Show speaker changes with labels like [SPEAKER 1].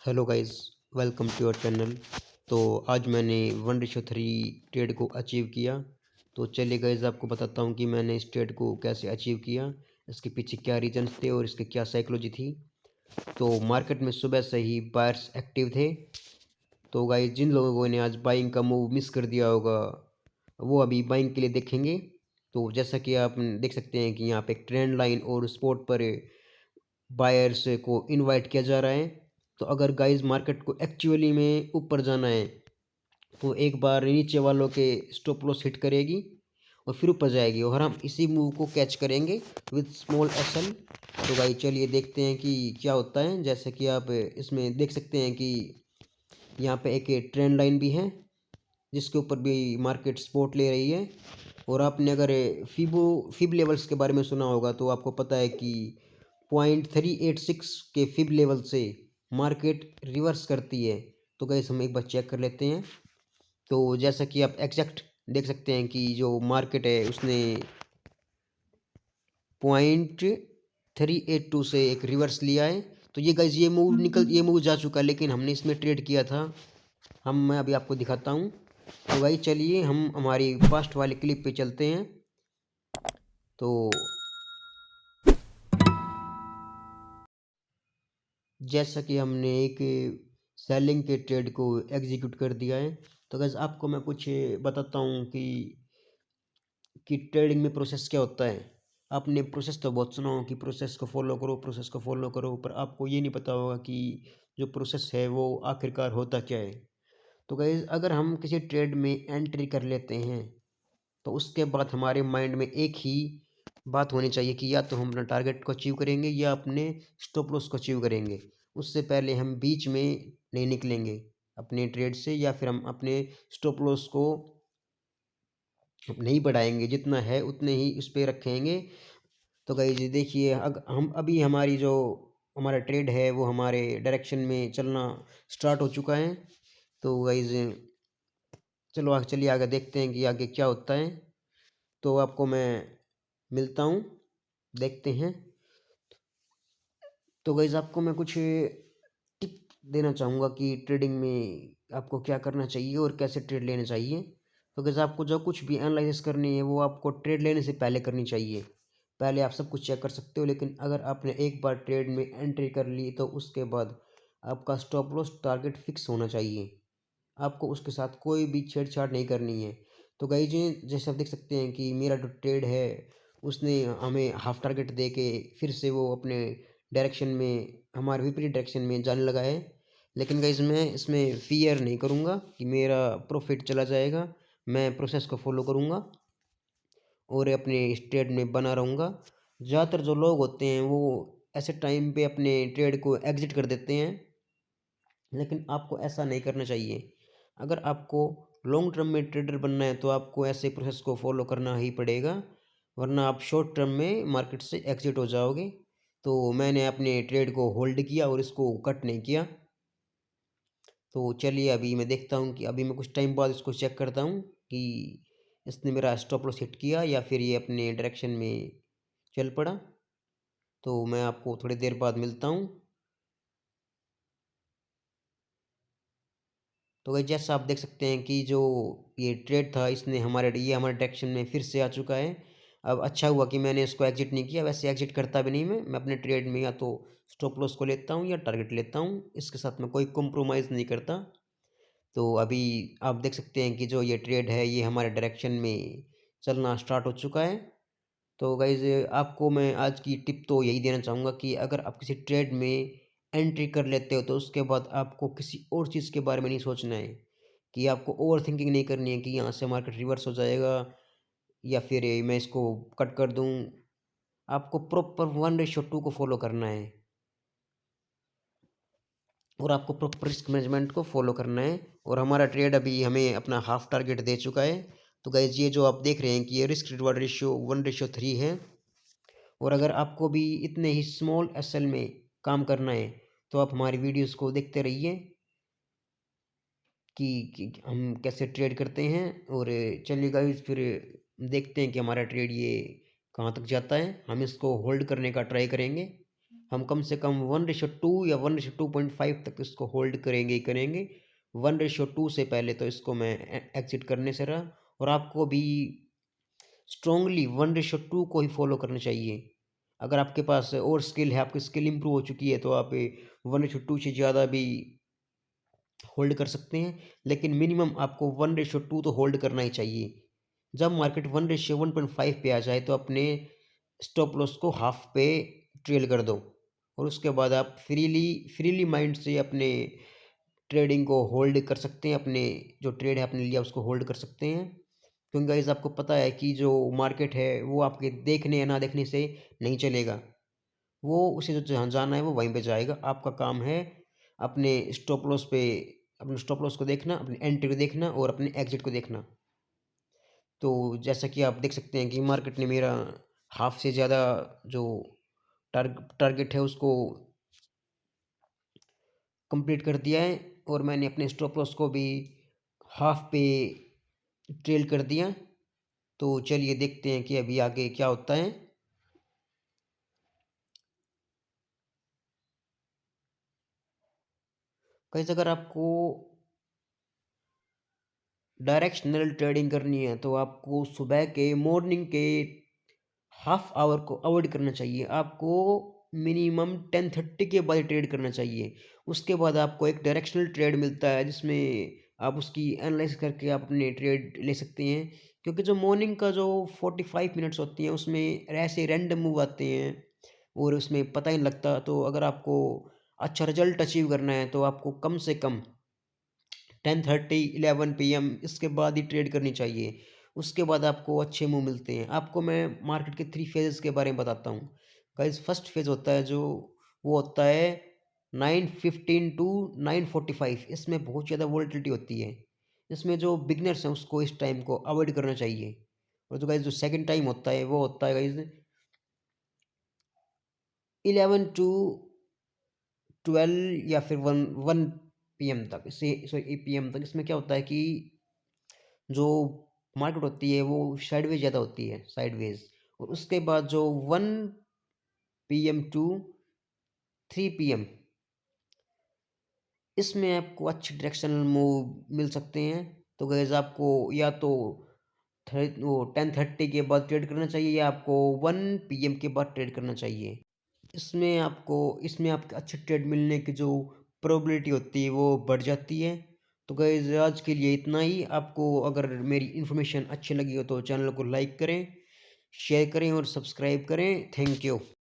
[SPEAKER 1] Hello guys, welcome to your channel. तो आज मैंने 1:3 ट्रेड को अचीव किया। तो चलिए गाइस, आपको बताता हूँ कि मैंने इस ट्रेड को कैसे अचीव किया, इसके पीछे क्या रीजंस थे और इसके क्या साइकोलॉजी थी। तो मार्केट में सुबह से ही बायर्स एक्टिव थे। तो गाइस, जिन लोगों ने आज बाइंग का मूव मिस कर दिया होगा वो अभी बाइंग के लिए देखेंगे। तो जैसा कि आप देख सकते हैं कि यहाँ पे एक ट्रेंड लाइन और स्पॉट पर बायर्स को इनवाइट किया जा रहा है। तो अगर गाइस मार्केट को एक्चुअली में ऊपर जाना है तो एक बार नीचे वालों के स्टॉप लॉस हिट करेगी और फिर ऊपर जाएगी और हम इसी मूव को कैच करेंगे विद स्मॉल एसएल। तो गाइस चलिए देखते हैं कि क्या होता है। जैसे कि आप इसमें देख सकते हैं कि यहाँ पे एक ट्रेंड लाइन भी है जिसके ऊपर भी मार्केट सपोर्ट ले रही है। और आपने अगर फिब लेवल्स के बारे में सुना होगा तो आपको पता है कि 0.386 के फिब लेवल से मार्केट रिवर्स करती है। तो गाइस हम एक बार चेक कर लेते हैं। तो जैसा कि आप एग्जैक्ट देख सकते हैं कि जो मार्केट है उसने 0.382 से एक रिवर्स लिया है। तो ये गाइस ये मूव जा चुका है, लेकिन हमने इसमें ट्रेड किया था। मैं अभी आपको दिखाता हूँ। तो भाई चलिए हम हमारी फर्स्ट वाली क्लिप पे चलते हैं। तो जैसा कि हमने एक सेलिंग के ट्रेड को एग्जीक्यूट कर दिया है। तो गाइस आपको मैं कुछ बताता हूँ कि ट्रेडिंग में प्रोसेस क्या होता है। आपने प्रोसेस तो बहुत सुना हो कि प्रोसेस को फॉलो करो, प्रोसेस को फॉलो करो, पर आपको ये नहीं पता होगा कि जो प्रोसेस है वो आखिरकार होता क्या है। तो गाइस अगर हम किसी ट्रेड में एंट्री कर लेते हैं तो उसके बाद हमारे माइंड में एक ही बात होनी चाहिए कि या तो हम अपना टारगेट को अचीव करेंगे या अपने स्टॉप लॉस को अचीव करेंगे। उससे पहले हम बीच में नहीं निकलेंगे अपने ट्रेड से, या फिर हम अपने स्टॉप लॉस को नहीं बढ़ाएंगे, जितना है उतने ही उस पर रखेंगे। तो गाइस ये देखिए, हम अभी हमारी जो हमारा ट्रेड है वो हमारे डायरेक्शन में चलना स्टार्ट हो चुका है। तो गाइस चलो आगे चलिए, आगे देखते हैं कि आगे क्या होता है। तो आपको मैं मिलता हूँ, देखते हैं। तो गाइस आपको मैं कुछ टिप देना चाहूँगा कि ट्रेडिंग में आपको क्या करना चाहिए और कैसे ट्रेड लेना चाहिए। तो गाइस आपको जो कुछ भी एनालिसिस करनी है वो आपको ट्रेड लेने से पहले करनी चाहिए। पहले आप सब कुछ चेक कर सकते हो, लेकिन अगर आपने एक बार ट्रेड में एंट्री कर ली तो उसके बाद आपका स्टॉप लॉस टारगेट फिक्स होना चाहिए। आपको उसके साथ कोई भी छेड़छाड़ नहीं करनी है। तो गाइस जी जैसे आप देख सकते हैं कि मेरा जो ट्रेड है उसने हमें हाफ टारगेट दे के फिर से वो अपने डायरेक्शन में, हमारे विपरीत डायरेक्शन में जाने लगा है। लेकिन गाइस मैं इसमें फियर नहीं करूँगा कि मेरा प्रॉफिट चला जाएगा। मैं प्रोसेस को फॉलो करूँगा और अपने इस ट्रेड में बना रहूँगा। ज़्यादातर जो लोग होते हैं वो ऐसे टाइम पे अपने ट्रेड को एग्जिट कर देते हैं, लेकिन आपको ऐसा नहीं करना चाहिए। अगर आपको लॉन्ग टर्म में ट्रेडर बनना है तो आपको ऐसे प्रोसेस को फॉलो करना ही पड़ेगा, वरना आप शॉर्ट टर्म में मार्केट से एग्जिट हो जाओगे। तो मैंने अपने ट्रेड को होल्ड किया और इसको कट नहीं किया। तो चलिए अभी मैं देखता हूँ कि अभी मैं कुछ टाइम बाद इसको चेक करता हूँ कि इसने मेरा स्टॉप लॉस हिट किया या फिर ये अपने डायरेक्शन में चल पड़ा। तो मैं आपको थोड़ी देर बाद मिलता हूँ। तो गाइस जैसा आप देख सकते हैं कि जो ये ट्रेड था इसने हमारे डायरेक्शन में फिर से आ चुका है। अब अच्छा हुआ कि मैंने इसको एग्जिट नहीं किया, वैसे एग्जिट करता भी नहीं मैं अपने ट्रेड में या तो स्टॉप लॉस को लेता हूँ या टारगेट लेता हूँ, इसके साथ मैं कोई कॉम्प्रोमाइज़ नहीं करता। तो अभी आप देख सकते हैं कि जो ये ट्रेड है ये हमारे डायरेक्शन में चलना स्टार्ट हो चुका है। तो गाइज़ आपको मैं आज की टिप तो यही देना चाहूँगा कि अगर आप किसी ट्रेड में एंट्री कर लेते हो तो उसके बाद आपको किसी और चीज़ के बारे में नहीं सोचना है, कि आपको ओवर थिंकिंग नहीं करनी है कि यहाँ से मार्केट रिवर्स हो जाएगा या फिर मैं इसको कट कर दूँ। आपको प्रॉपर 1:2 को फॉलो करना है और आपको प्रॉपर रिस्क मैनेजमेंट को फॉलो करना है। और हमारा ट्रेड अभी हमें अपना हाफ टारगेट दे चुका है। तो गाइज ये जो आप देख रहे हैं कि ये रिस्क रिवॉर्ड रेशियो 1:3 है। और अगर आपको भी इतने ही स्मॉल एसएल में काम करना है तो आप हमारी वीडियोस को देखते रहिए कि हम कैसे ट्रेड करते हैं। और चलिए गाइस फिर देखते हैं कि हमारा ट्रेड ये कहाँ तक जाता है। हम इसको होल्ड करने का ट्राई करेंगे। हम कम से कम 1:2 या 1:2.5 तक इसको होल्ड करेंगे ही करेंगे। 1:2 से पहले तो इसको मैं एग्जिट करने से रहा। और आपको भी स्ट्रांगली 1:2 को ही फॉलो करना चाहिए। अगर आपके पास और स्किल है, आपकी स्किल इंप्रूव हो चुकी है, तो आप 1:2 से ज़्यादा भी होल्ड कर सकते हैं, लेकिन मिनिमम आपको 1:2 तो होल्ड करना ही चाहिए। जब मार्केट 1:1.5 पे आ जाए तो अपने स्टॉप लॉस को हाफ पे ट्रेल कर दो, और उसके बाद आप फ्रीली फ्रीली माइंड से अपने ट्रेडिंग को होल्ड कर सकते हैं। अपने जो ट्रेड है आपने लिया उसको होल्ड कर सकते हैं, क्योंकि गाइस आपको पता है कि जो मार्केट है वो आपके देखने या ना देखने से नहीं चलेगा। वो उसे जो जहाँ जाना है वो वहीं पे जाएगा। आपका काम है अपने स्टॉप लॉस पे, अपने स्टॉप लॉस को देखना, अपनी एंट्री को देखना और अपने एग्जिट को देखना। तो जैसा कि आप देख सकते हैं कि मार्केट ने मेरा हाफ से ज़्यादा जो टारगेट है उसको कंप्लीट कर दिया है, और मैंने अपने स्टॉप लॉस को भी हाफ पे ट्रेल कर दिया। तो चलिए देखते हैं कि अभी आगे क्या होता है। कैसे अगर आपको डायरेक्शनल ट्रेडिंग करनी है तो आपको सुबह के मॉर्निंग के हाफ आवर को अवॉइड करना चाहिए। आपको मिनिमम 10:30 के बाद ट्रेड करना चाहिए। उसके बाद आपको एक डायरेक्शनल ट्रेड मिलता है जिसमें आप उसकी एनालाइज करके आप अपने ट्रेड ले सकते हैं, क्योंकि जो मॉर्निंग का जो 45 मिनट्स होती हैं उसमें ऐसे रैंडम मूव आते हैं और उसमें पता ही नहीं लगता। तो अगर आपको अच्छा रिजल्ट अचीव करना है तो आपको कम से कम 10:30 11 PM इसके बाद ही ट्रेड करनी चाहिए। उसके बाद आपको अच्छे मूव मिलते हैं। आपको मैं मार्केट के 3 फेजेस के बारे में बताता हूँ। गाइस फर्स्ट फेज होता है जो, वो होता है 9:15 टू 9:45। इसमें बहुत ज़्यादा वोलेटिलिटी होती है। इसमें जो बिगनर्स हैं उसको इस टाइम को अवॉइड करना चाहिए। और जो गाइस जो सेकंड टाइम होता है वो होता है गाइस 11 टू 12 या फिर 1 PM तक, इसे सॉरी PM तक। इसमें क्या होता है कि जो मार्केट होती है वो साइडवेज ज़्यादा होती है, साइडवेज। और उसके बाद जो 1 PM टू 3 PM, इसमें आपको अच्छे डायरेक्शनल मूव मिल सकते हैं। तो गैस आपको या तो 10:30 के बाद ट्रेड करना चाहिए या आपको 1 PM के बाद ट्रेड करना चाहिए। इसमें आपके अच्छे ट्रेड मिलने की जो प्रोबेबिलिटी होती है वो बढ़ जाती है। तो गाइस आज के लिए इतना ही। आपको अगर मेरी इन्फॉर्मेशन अच्छी लगी हो तो चैनल को लाइक करें, शेयर करें और सब्सक्राइब करें। Thank you.